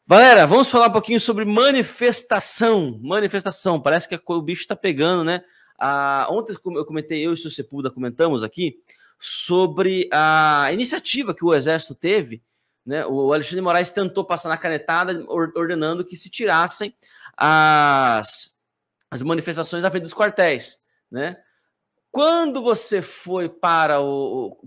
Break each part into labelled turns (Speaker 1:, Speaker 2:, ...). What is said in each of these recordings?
Speaker 1: Galera, vamos falar um pouquinho sobre manifestação. Manifestação, parece que o bicho tá pegando, né? Ontem eu comentei, eu e o seu Sepúlveda comentamos aqui sobre a iniciativa que o Exército teve, né? O Alexandre de Moraes tentou passar na canetada ordenando que se tirassem as manifestações à frente dos quartéis, né? Quando você foi para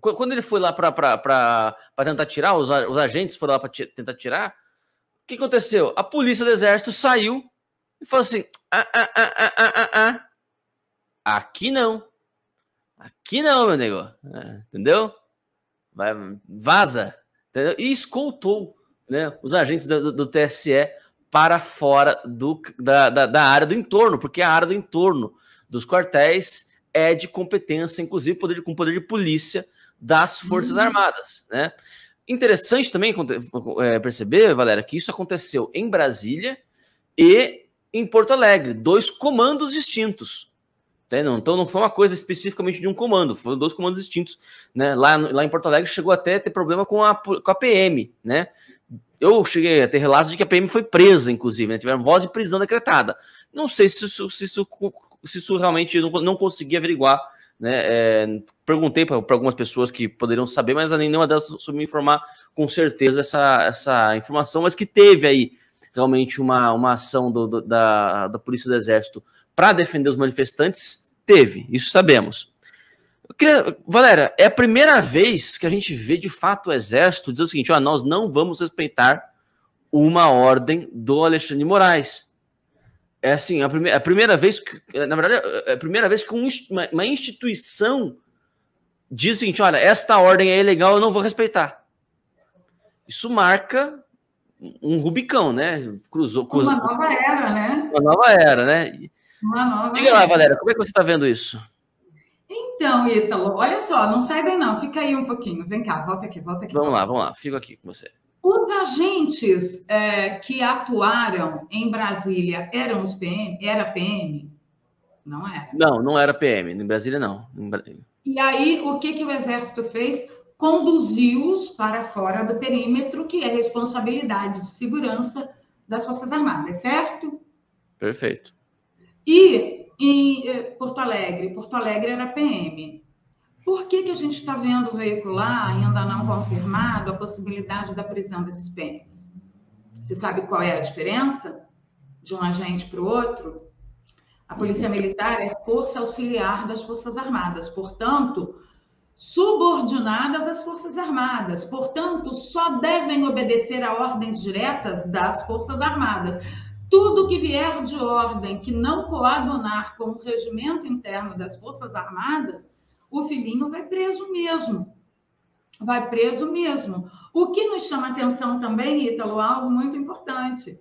Speaker 1: quando ele foi lá para tentar tirar, os agentes foram lá para tentar tirar, o que aconteceu? A polícia do Exército saiu e falou assim: aqui não, meu negócio, entendeu? Vaza, entendeu? E escoltou, né, os agentes do TSE para fora da área do entorno, porque a área do entorno dos quartéis é de competência, inclusive com poder de polícia das Forças Armadas, né? Interessante também perceber, Valéria, que isso aconteceu em Brasília e em Porto Alegre, 2 comandos distintos. Então não foi uma coisa especificamente de um comando, foram 2 comandos distintos, né? Lá em Porto Alegre chegou até a ter problema com a PM, né? Eu cheguei a ter relatos de que a PM foi presa, inclusive, né? Tiveram voz de prisão decretada. Não sei se isso realmente não consegui averiguar, né? Perguntei para algumas pessoas que poderiam saber, mas nenhuma delas soube me informar com certeza essa informação, mas que teve aí realmente uma ação da Polícia do Exército para defender os manifestantes, teve, isso sabemos. Valéria, é a primeira vez que a gente vê de fato o Exército dizer o seguinte: nós não vamos respeitar uma ordem do Alexandre de Moraes. É assim, a primeira vez que, na verdade, é a primeira vez que uma instituição diz o seguinte: olha, esta ordem é ilegal, eu não vou respeitar. Isso marca um Rubicão, né? Cruzou.
Speaker 2: Uma nova era, né?
Speaker 1: Uma nova era, né? Diga lá, Valéria, como é que você está vendo isso?
Speaker 2: Então, Ítalo, olha só, não sai daí não, fica aí um pouquinho. Vem cá, volta aqui.
Speaker 1: Vamos lá, fico aqui com você.
Speaker 2: Os agentes que atuaram em Brasília eram os PM? Era PM? Não era.
Speaker 1: Não era PM, em Brasília não.
Speaker 2: E aí, o que o Exército fez? Conduziu-os para fora do perímetro, que é responsabilidade de segurança das Forças Armadas, certo?
Speaker 1: Perfeito.
Speaker 2: E em Porto Alegre era PM. Por que a gente está vendo veicular, ainda não confirmado, a possibilidade da prisão desses PMs? Você sabe qual é a diferença de um agente para o outro? A Polícia Militar é força auxiliar das Forças Armadas, portanto, subordinadas às Forças Armadas, portanto, só devem obedecer a ordens diretas das Forças Armadas. Tudo que vier de ordem que não coadunar com o regimento interno das Forças Armadas, o filhinho vai preso mesmo. Vai preso mesmo. O que nos chama atenção também, Ítalo, algo muito importante.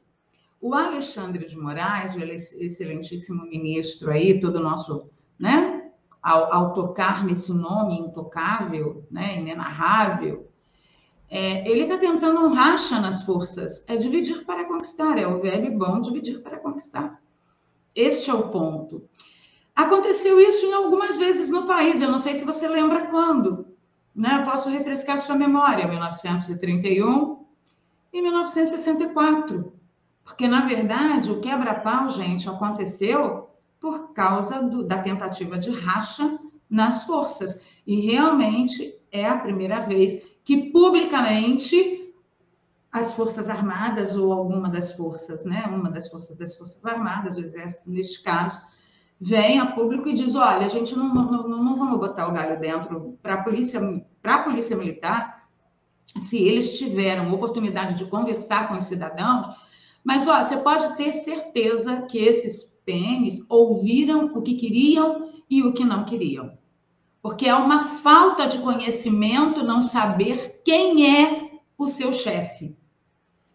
Speaker 2: O Alexandre de Moraes, o excelentíssimo ministro aí, todo nosso, né? Ao tocar nesse nome intocável, né? Inenarrável, ele está tentando um racha nas forças. É dividir para conquistar, é o verbo bom dividir para conquistar. Este é o ponto. Aconteceu isso em algumas vezes no país, eu não sei se você lembra quando, né? Eu posso refrescar sua memória, 1931 e 1964. Porque, na verdade, o quebra-pau, gente, aconteceu por causa da tentativa de racha nas forças. E realmente é a primeira vez que publicamente as Forças Armadas, ou alguma das forças, né? Uma das Forças Armadas, o Exército, neste caso, vem a público e diz: olha, a gente não vamos botar o galho dentro para a polícia Militar, se eles tiveram oportunidade de conversar com os cidadãos, mas ó, você pode ter certeza que esses PMs ouviram o que queriam e o que não queriam. Porque é uma falta de conhecimento não saber quem é o seu chefe.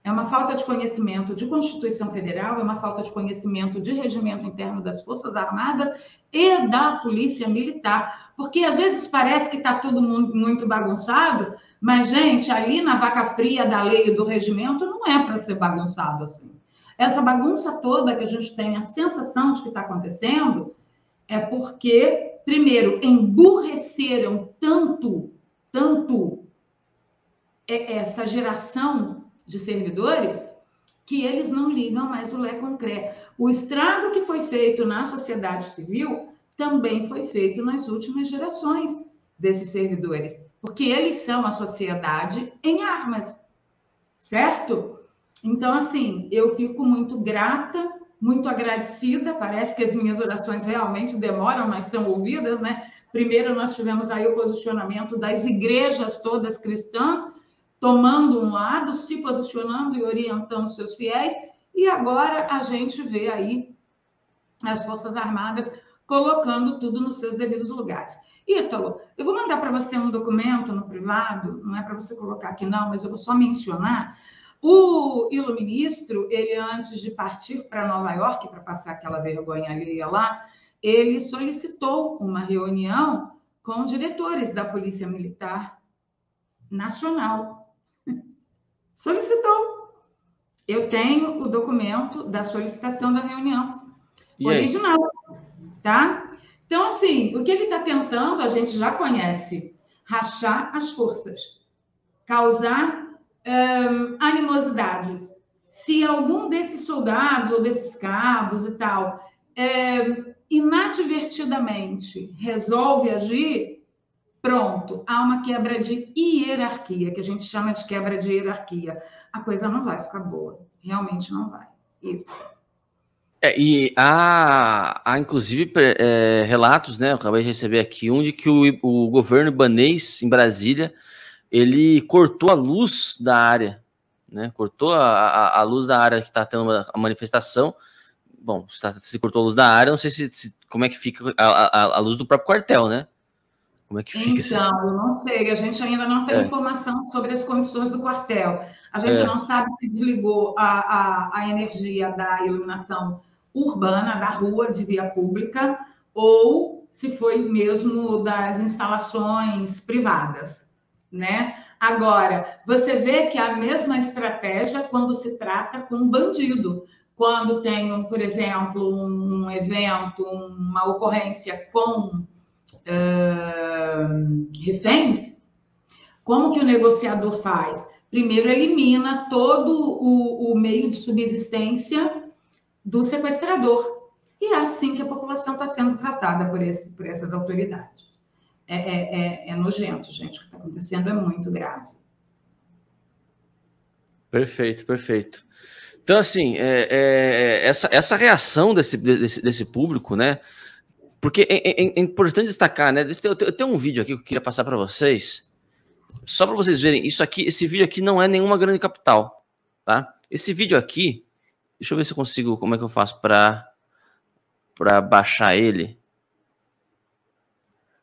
Speaker 2: É uma falta de conhecimento de Constituição Federal, é uma falta de conhecimento de regimento interno das Forças Armadas e da Polícia Militar. Porque às vezes parece que está tudo muito bagunçado, mas, gente, ali na vaca fria da lei e do regimento não é para ser bagunçado assim. Essa bagunça toda que a gente tem a sensação de que está acontecendo é porque, primeiro, emburreceram tanto essa geração de servidores que eles não ligam mais o lé com o cré. O estrago que foi feito na sociedade civil também foi feito nas últimas gerações desses servidores, porque eles são a sociedade em armas, certo? Então, assim, eu fico muito grata, muito agradecida, parece que as minhas orações realmente demoram, mas são ouvidas, né? Primeiro nós tivemos aí o posicionamento das igrejas todas cristãs, tomando um lado, se posicionando e orientando seus fiéis, e agora a gente vê aí as Forças Armadas colocando tudo nos seus devidos lugares. Ítalo, eu vou mandar para você um documento no privado, não é para você colocar aqui não, mas eu vou só mencionar. O iluministro, ele antes de partir para Nova York, para passar aquela vergonha alheia lá, ele solicitou uma reunião com diretores da Polícia Militar Nacional. Solicitou. Eu tenho o documento da solicitação da reunião original, tá? Então, assim, o que ele está tentando, a gente já conhece, rachar as forças, causar animosidades. Se algum desses soldados ou desses cabos e tal, inadvertidamente resolve agir, pronto, há uma quebra de hierarquia, que a gente chama de quebra de hierarquia. A coisa não vai ficar boa, realmente não vai. Isso.
Speaker 1: E há inclusive relatos, né? Eu acabei de receber aqui um de que o governo ibanês em Brasília ele cortou a luz da área, né? Cortou a luz da área que está tendo a manifestação. Bom, se cortou a luz da área, não sei como é que fica a luz do próprio quartel, né? Como é que fica?
Speaker 2: Então, eu não sei, a gente ainda não tem informação sobre as condições do quartel. A gente não sabe se desligou a energia da iluminação urbana, da rua, de via pública, ou se foi mesmo das instalações privadas, né? Agora, você vê que a mesma estratégia quando se trata com um bandido. Quando tem, por exemplo, um evento, uma ocorrência com reféns, como que o negociador faz? Primeiro elimina todo o meio de subsistência do sequestrador. E é assim que a população está sendo tratada por essas autoridades. É nojento, gente. O que está acontecendo é muito grave.
Speaker 1: Perfeito, perfeito. Então, assim, essa reação desse público, né? Porque é importante destacar, né? Eu tenho um vídeo aqui que eu queria passar para vocês, só para vocês verem. Esse vídeo aqui não é nenhuma grande capital, tá? Esse vídeo aqui, deixa eu ver se eu consigo, como é que eu faço para baixar ele.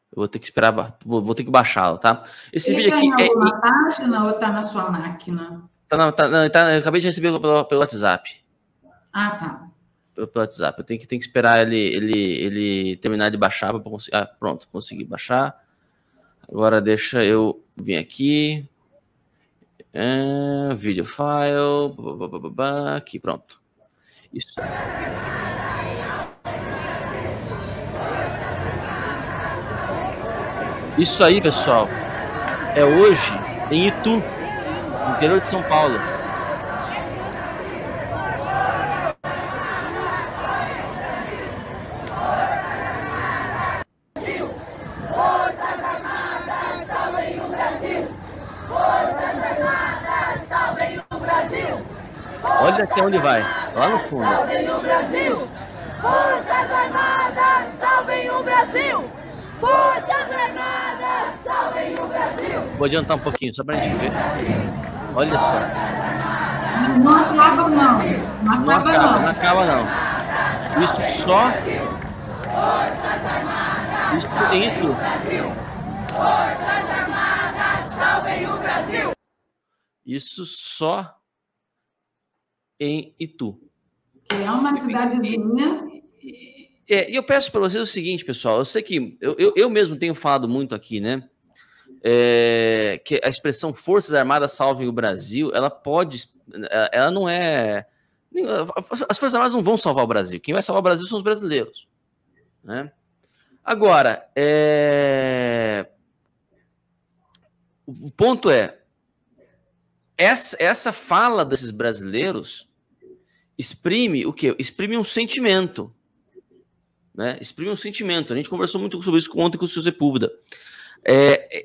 Speaker 1: Eu vou ter que esperar, vou ter que baixá-lo, tá? Esse vídeo aqui
Speaker 2: tá em alguma página ou tá na sua máquina?
Speaker 1: Eu acabei de receber pelo WhatsApp.
Speaker 2: Ah, tá.
Speaker 1: Pelo WhatsApp. Eu tenho que esperar ele terminar de baixar para conseguir. Ah, pronto, consegui baixar. Agora deixa eu vir aqui. Video file. Aqui, pronto. Isso. Isso aí, pessoal, é hoje em Itu, no interior de São Paulo.
Speaker 3: Forças Armadas, salvem o Brasil! Forças Armadas, salvem o Brasil!
Speaker 1: Olha até onde vai, lá no fundo.
Speaker 3: Salvem o Brasil! Forças Armadas, salvem o Brasil! Forças Armadas, salvem o Brasil!
Speaker 1: Vou adiantar um pouquinho, só pra gente ver. Olha só.
Speaker 2: Não acaba, não.
Speaker 1: Não acaba, não. Isso só...
Speaker 3: Forças Armadas,
Speaker 1: Isso em Itu.
Speaker 3: Forças Armadas, salvem o Brasil!
Speaker 1: Isso só em Itu.
Speaker 2: Que é uma cidadezinha.
Speaker 1: E eu peço para vocês o seguinte, pessoal. Eu sei que eu mesmo tenho falado muito aqui, né? Que a expressão Forças Armadas salvem o Brasil, ela não é... As Forças Armadas não vão salvar o Brasil. Quem vai salvar o Brasil são os brasileiros, né? Agora, o ponto é, essa fala desses brasileiros, exprime o quê? Exprime um sentimento. Né? Exprime um sentimento. A gente conversou muito sobre isso ontem com o Sr. Sepúlveda.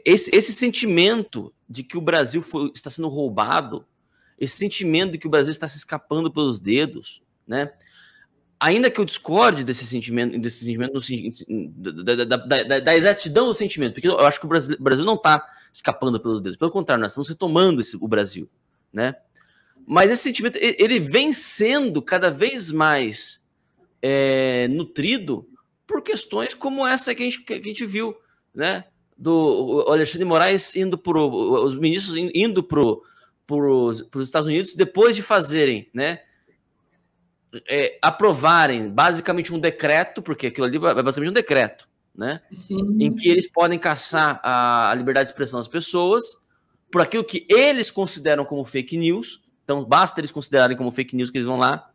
Speaker 1: Esse sentimento de que o Brasil está sendo roubado, esse sentimento de que o Brasil está se escapando pelos dedos, né? Ainda que eu discorde desse sentimento da exatidão do sentimento, porque eu acho que o Brasil não está escapando pelos dedos, pelo contrário, nós estamos retomando o Brasil, né? Mas esse sentimento, ele vem sendo cada vez mais nutrido por questões como essa que a gente viu, né? Do Alexandre de Moraes os ministros indo para os Estados Unidos depois de fazerem, né? Aprovarem basicamente um decreto, porque aquilo ali é basicamente um decreto, né? Sim. Em que eles podem caçar a liberdade de expressão das pessoas por aquilo que eles consideram como fake news. Então, basta eles considerarem como fake news que eles vão lá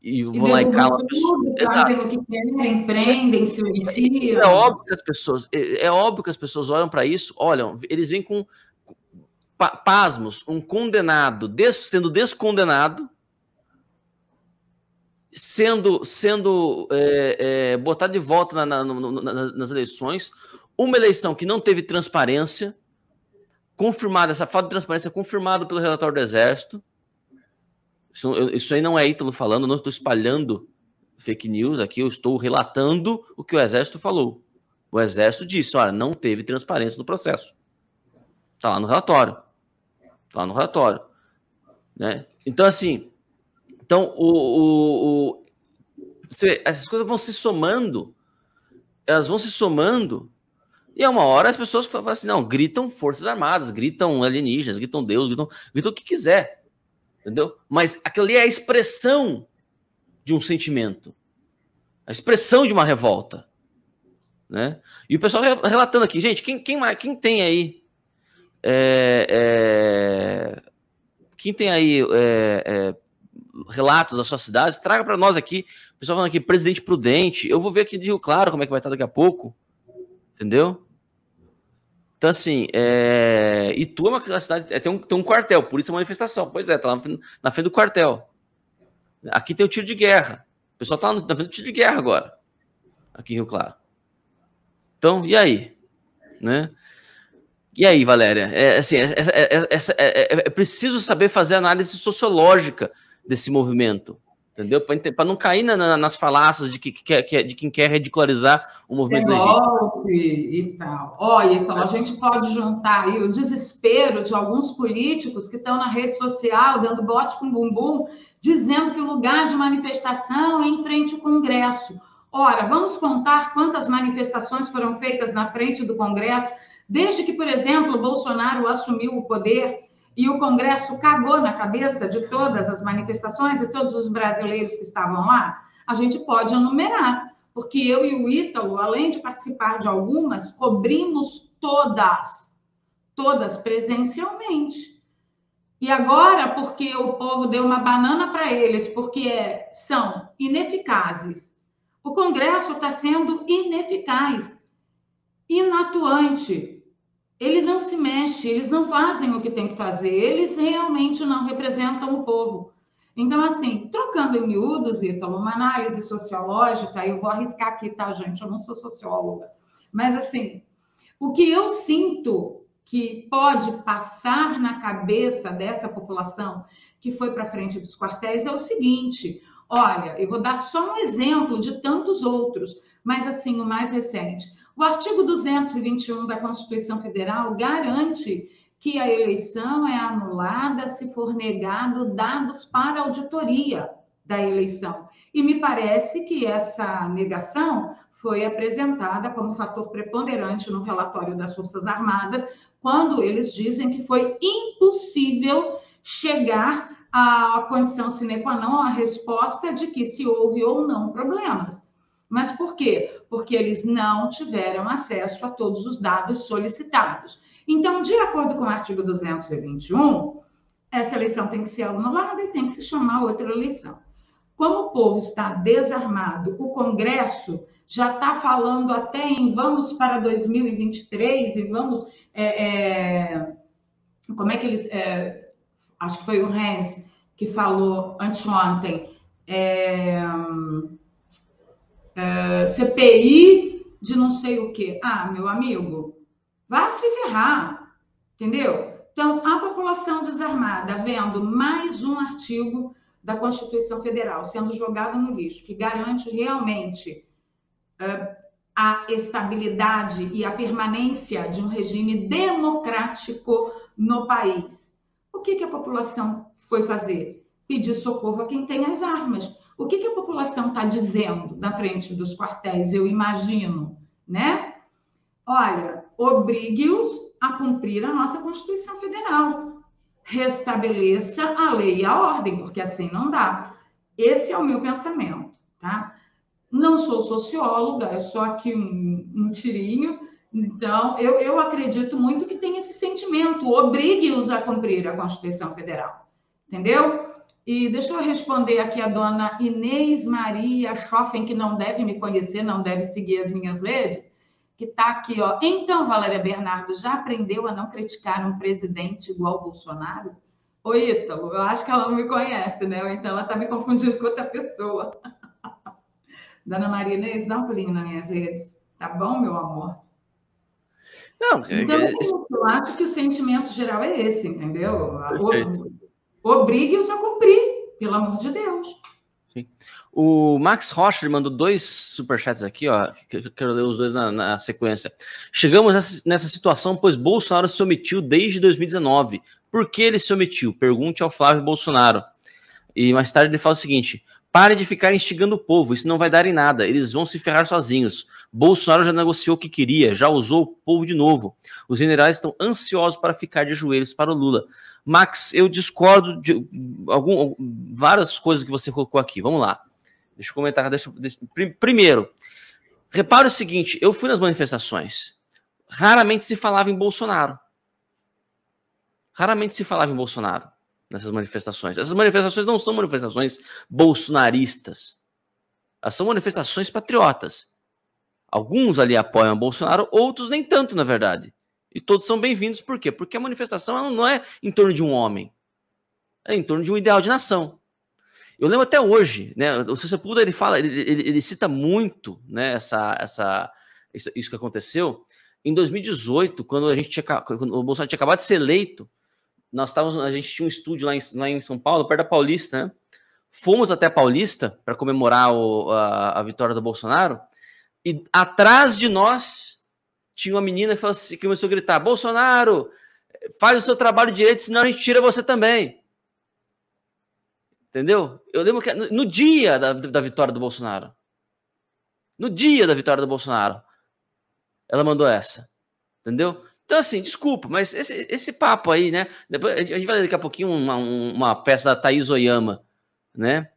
Speaker 1: e vão lá e calam as pessoas.
Speaker 2: Fazem o que querem, prendem, silenciam.
Speaker 1: É óbvio que as pessoas olham para isso, eles vêm com pasmos, um condenado sendo descondenado, sendo botado de volta nas eleições, uma eleição que não teve transparência, confirmada, essa falta de transparência confirmada pelo relatório do Exército. Isso aí não é Ítalo falando, eu não estou espalhando fake news aqui, eu estou relatando o que o Exército falou. O Exército disse, olha, não teve transparência no processo. Está lá no relatório. Né? Então, assim, essas coisas vão se somando, e a uma hora as pessoas falam assim, não, gritam Forças Armadas, gritam alienígenas, gritam Deus, gritam o que quiser, entendeu? Mas aquilo ali é a expressão de um sentimento, a expressão de uma revolta, né? E o pessoal relatando aqui, gente, quem tem aí quem tem aí relatos das suas cidades, traga para nós aqui. O pessoal falando aqui, Presidente Prudente. Eu vou ver aqui de Rio Claro como é que vai estar daqui a pouco. Entendeu? Então, assim, Itu é uma cidade, tem um quartel, por isso a manifestação. Pois é, tá lá na frente do quartel. Aqui tem o tiro de guerra. O pessoal tá na frente do tiro de guerra agora. Aqui em Rio Claro. Então, e aí? Né? E aí, Valéria? É preciso saber fazer análise sociológica desse movimento, entendeu? Para não cair nas falácias de quem quer ridicularizar o movimento legítimo.
Speaker 2: E tal. Olha, então, a gente pode juntar aí o desespero de alguns políticos que estão na rede social, dando bote com bumbum, dizendo que o lugar de manifestação é em frente ao Congresso. Ora, vamos contar quantas manifestações foram feitas na frente do Congresso desde que, por exemplo, Bolsonaro assumiu o poder e o Congresso cagou na cabeça de todas as manifestações e todos os brasileiros que estavam lá. A gente pode enumerar, porque eu e o Ítalo, além de participar de algumas, cobrimos todas presencialmente. E agora, porque o povo deu uma banana para eles, porque são ineficazes, o Congresso está sendo ineficaz, inatuante. Ele não se mexe, eles não fazem o que tem que fazer, eles realmente não representam o povo. Então, assim, trocando em miúdos, Ítalo, uma análise sociológica, eu vou arriscar aqui, tá, gente? Eu não sou socióloga. Mas, assim, o que eu sinto que pode passar na cabeça dessa população que foi para frente dos quartéis é o seguinte: olha, eu vou dar só um exemplo de tantos outros, mas, assim, o mais recente. O artigo 221 da Constituição Federal garante que a eleição é anulada se for negado dados para auditoria da eleição. E me parece que essa negação foi apresentada como fator preponderante no relatório das Forças Armadas, quando eles dizem que foi impossível chegar à condição sine qua non, a resposta de que se houve ou não problemas. Mas por quê? Porque eles não tiveram acesso a todos os dados solicitados. Então, de acordo com o artigo 221, essa eleição tem que ser anulada e tem que se chamar outra eleição. Como o povo está desarmado, o Congresso já está falando até em vamos para 2023 e vamos... como é que eles... acho que foi o Renz que falou anteontem, CPI de não sei o quê. Ah, meu amigo, vá se ferrar, entendeu? Então, a população desarmada vendo mais um artigo da Constituição Federal sendo jogado no lixo, que garante realmente a estabilidade e a permanência de um regime democrático no país. O que a população foi fazer? Pedir socorro a quem tem as armas. O que a população está dizendo na frente dos quartéis, eu imagino, né? Olha, obrigue-os a cumprir a nossa Constituição Federal. Restabeleça a lei e a ordem, porque assim não dá. Esse é o meu pensamento, tá? Não sou socióloga, é só aqui um tirinho. Então, eu acredito muito que tem esse sentimento. Obrigue-os a cumprir a Constituição Federal. Entendeu? E deixa eu responder aqui a dona Inês Maria Schoffen, que não deve me conhecer, não deve seguir as minhas redes, que está aqui, ó. Então, Valéria Bernardo, já aprendeu a não criticar um presidente igual Bolsonaro? Ô, Ítalo, eu acho que ela não me conhece, né? Ou então ela está me confundindo com outra pessoa. Dona Maria Inês, dá um pulinho nas minhas redes. Tá bom, meu amor?
Speaker 1: Não,
Speaker 2: então, eu acho que o sentimento geral é esse, entendeu? Obrigue-os a cumprir, pelo amor de Deus.
Speaker 1: Sim. O Max Rocha mandou 2 superchats aqui, ó. Quero ler os dois na sequência. Chegamos nessa situação, pois Bolsonaro se omitiu desde 2019. Por que ele se omitiu? Pergunte ao Flávio Bolsonaro. E mais tarde ele fala o seguinte: pare de ficar instigando o povo, isso não vai dar em nada, eles vão se ferrar sozinhos. Bolsonaro já negociou o que queria, já usou o povo de novo. Os generais estão ansiosos para ficar de joelhos para o Lula. Max, eu discordo de várias coisas que você colocou aqui. Vamos lá. Deixa eu comentar. Primeiro, repare o seguinte, eu fui nas manifestações. Raramente se falava em Bolsonaro. Raramente se falava em Bolsonaro nessas manifestações. Essas manifestações não são manifestações bolsonaristas. Elas são manifestações patriotas. Alguns ali apoiam Bolsonaro, outros nem tanto, na verdade. E todos são bem-vindos, por quê? Porque a manifestação não é em torno de um homem. É em torno de um ideal de nação. Eu lembro até hoje, né? O Sepúlveda, ele fala, ele cita muito, né, isso que aconteceu. Em 2018, quando o Bolsonaro tinha acabado de ser eleito, a gente tinha um estúdio lá em São Paulo, perto da Paulista, né? Fomos até a Paulista para comemorar a vitória do Bolsonaro, e atrás de nós tinha uma menina que começou a gritar: Bolsonaro, faz o seu trabalho direito, senão a gente tira você também. Entendeu? Eu lembro que no dia da vitória do Bolsonaro, ela mandou essa. Entendeu? Então, assim, desculpa, mas esse papo aí, né? Depois, a gente vai ler daqui a pouquinho uma peça da Thaís Oyama, né?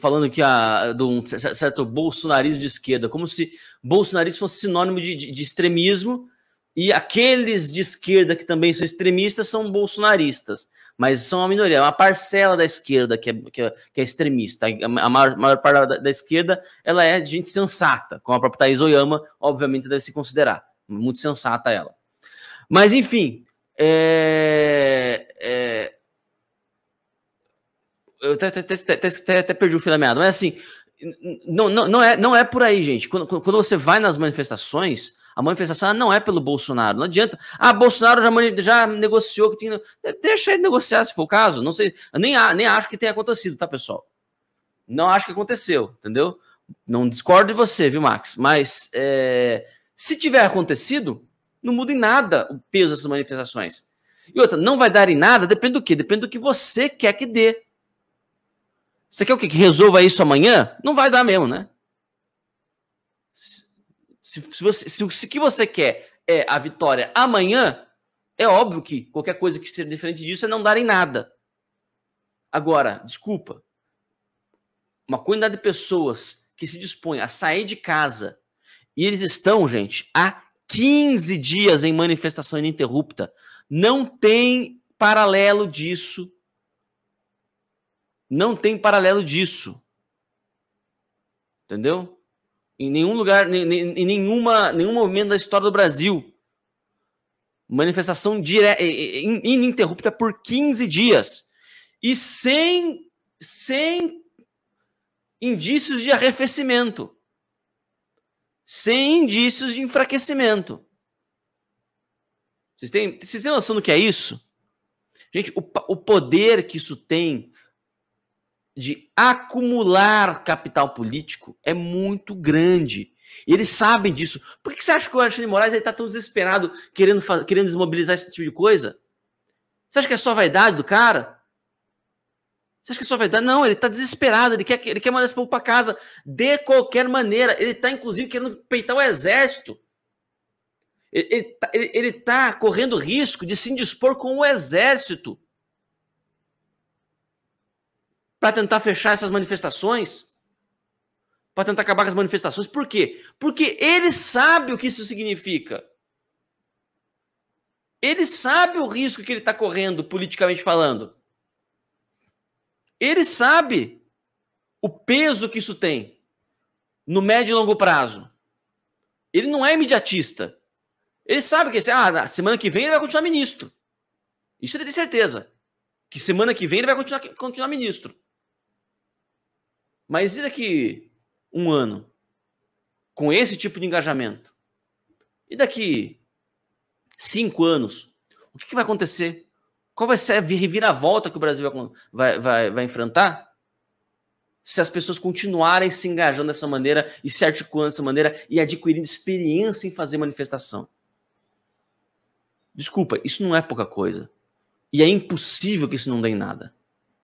Speaker 1: Falando que de um certo bolsonarismo de esquerda, como se bolsonarismo fosse sinônimo de extremismo, e aqueles de esquerda que também são extremistas são bolsonaristas, mas são a minoria, uma parcela da esquerda que é extremista. A maior parte da esquerda, ela é de gente sensata, como a própria Thaís Oyama, obviamente deve se considerar, muito sensata ela. Mas, enfim, eu até perdi o fio da meada, mas assim, não é por aí, gente. Quando você vai nas manifestações, a manifestação não é pelo Bolsonaro, não adianta. Bolsonaro já negociou que tinha. Deixa ele negociar, se for o caso. Não sei, eu nem acho que tenha acontecido, tá, pessoal? Não acho que aconteceu, entendeu? Não discordo de você, viu, Max? Mas se tiver acontecido, não muda em nada o peso dessas manifestações. E outra, não vai dar em nada, depende do quê? Depende do que você quer que dê. Você quer o quê? Que resolva isso amanhã? Não vai dar mesmo, né? Se o que você quer é a vitória amanhã, é óbvio que qualquer coisa que seja diferente disso é não dar em nada. Agora, desculpa, uma quantidade de pessoas que se dispõem a sair de casa e eles estão, gente, há 15 dias em manifestação ininterrupta. Não tem paralelo disso. Não tem paralelo disso. Entendeu? Em nenhum lugar, em nenhum momento da história do Brasil. Manifestação ininterrupta por 15 dias. E sem indícios de arrefecimento. Sem indícios de enfraquecimento. Vocês têm noção do que é isso? Gente, o poder que isso tem de acumular capital político é muito grande. E eles sabem disso. Por que você acha que o Alexandre de Moraes está tão desesperado querendo desmobilizar esse tipo de coisa? Você acha que é só vaidade do cara? Você acha que é só vaidade? Não, ele está desesperado. Ele quer mandar esse povo para casa de qualquer maneira. Ele está, inclusive, querendo peitar o exército. Ele está correndo risco de se indispor com o exército para tentar fechar essas manifestações, para tentar acabar com as manifestações. Por quê? Porque ele sabe o que isso significa. Ele sabe o risco que ele está correndo, politicamente falando. Ele sabe o peso que isso tem no médio e longo prazo. Ele não é imediatista. Ele sabe que na semana que vem ele vai continuar ministro. Isso ele tem certeza. Que semana que vem ele vai continuar ministro. Mas e daqui um ano? Com esse tipo de engajamento? E daqui 5 anos? O que vai acontecer? Qual vai ser a reviravolta que o Brasil vai enfrentar? Se as pessoas continuarem se engajando dessa maneira e se articulando dessa maneira e adquirindo experiência em fazer manifestação. Desculpa, isso não é pouca coisa. E é impossível que isso não dê em nada.